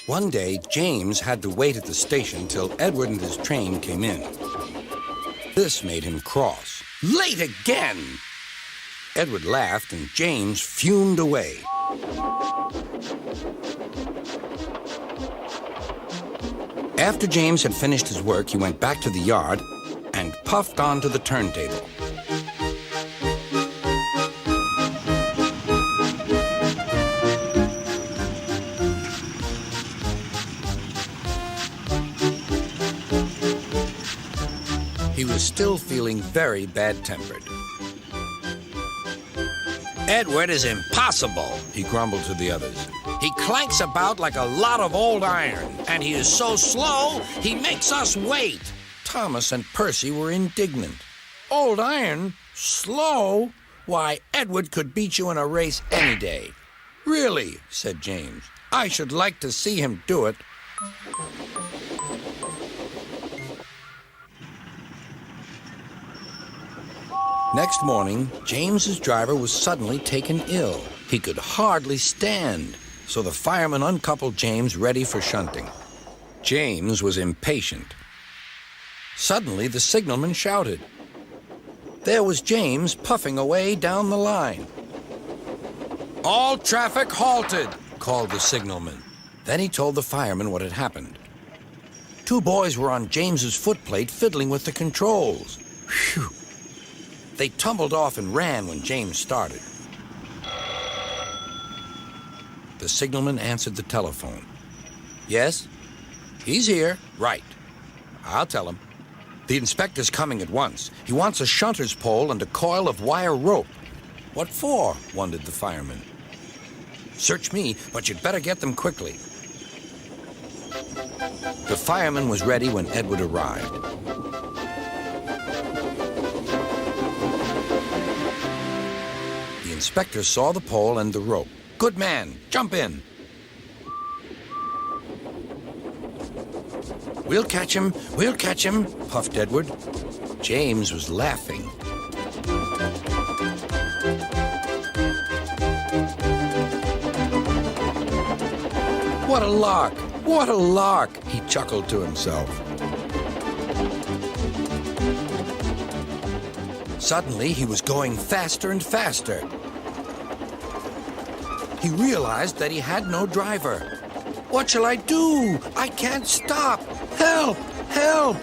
One day, James had to wait at the station till Edward and his train came in. This made him cross. Late again! Edward laughed and James fumed away. After James had finished his work, he went back to the yard and puffed onto the turntable. He was still feeling very bad-tempered. "Edward is impossible," he grumbled to the others. "He clanks about like a lot of old iron, and he is so slow, he makes us wait." Thomas and Percy were indignant. "Old iron? Slow? Why, Edward could beat you in a race any day." "Really," said James, "I should like to see him do it." Next morning, James's driver was suddenly taken ill. He could hardly stand, so the fireman uncoupled James ready for shunting. James was impatient. Suddenly, the signalman shouted. There was James puffing away down the line. "All traffic halted," called the signalman. Then he told the fireman what had happened. Two boys were on James's footplate fiddling with the controls. Phew! They tumbled off and ran when James started. The signalman answered the telephone. "Yes? He's here. Right. I'll tell him. The inspector's coming at once. He wants a shunter's pole and a coil of wire rope." "What for?" wondered the fireman. "Search me, but you'd better get them quickly." The fireman was ready when Edward arrived. The inspector saw the pole and the rope. "Good man, jump in." We'll catch him, puffed Edward. James was laughing. What a lark, he chuckled to himself. Suddenly, he was going faster and faster. He realized that he had no driver. "What shall I do? I can't stop! Help! Help!"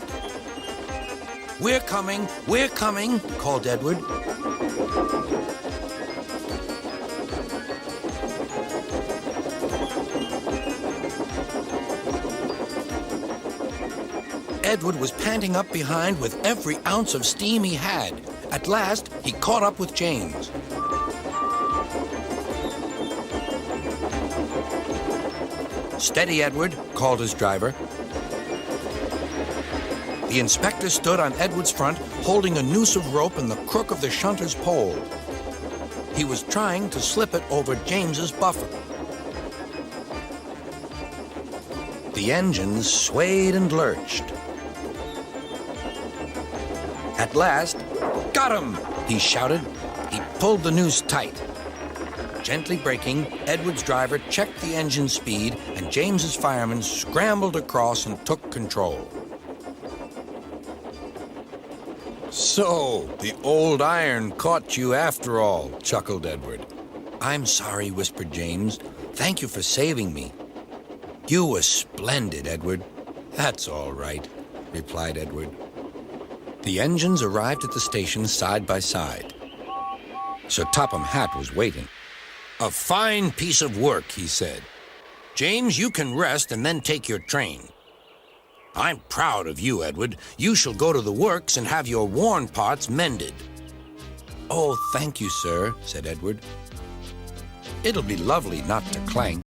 We're coming, called Edward. Edward was panting up behind with every ounce of steam he had. At last, he caught up with James. "Steady, Edward," called his driver. The inspector stood on Edward's front, holding a noose of rope in the crook of the shunter's pole. He was trying to slip it over James's buffer. The engines swayed and lurched. At last, "Got him!" he shouted. He pulled the noose tight. Gently braking, Edward's driver checked the engine speed, and James's fireman scrambled across and took control. "So, the old iron caught you after all," chuckled Edward. "I'm sorry," whispered James. "Thank you for saving me." "You were splendid, Edward." "That's all right," replied Edward. The engines arrived at the station side by side. Sir Topham Hatt was waiting. "A fine piece of work," he said. "James, you can rest and then take your train." "I'm proud of you, Edward. You shall go to the works and have your worn parts mended." "Oh, thank you, sir," said Edward. "It'll be lovely not to clank."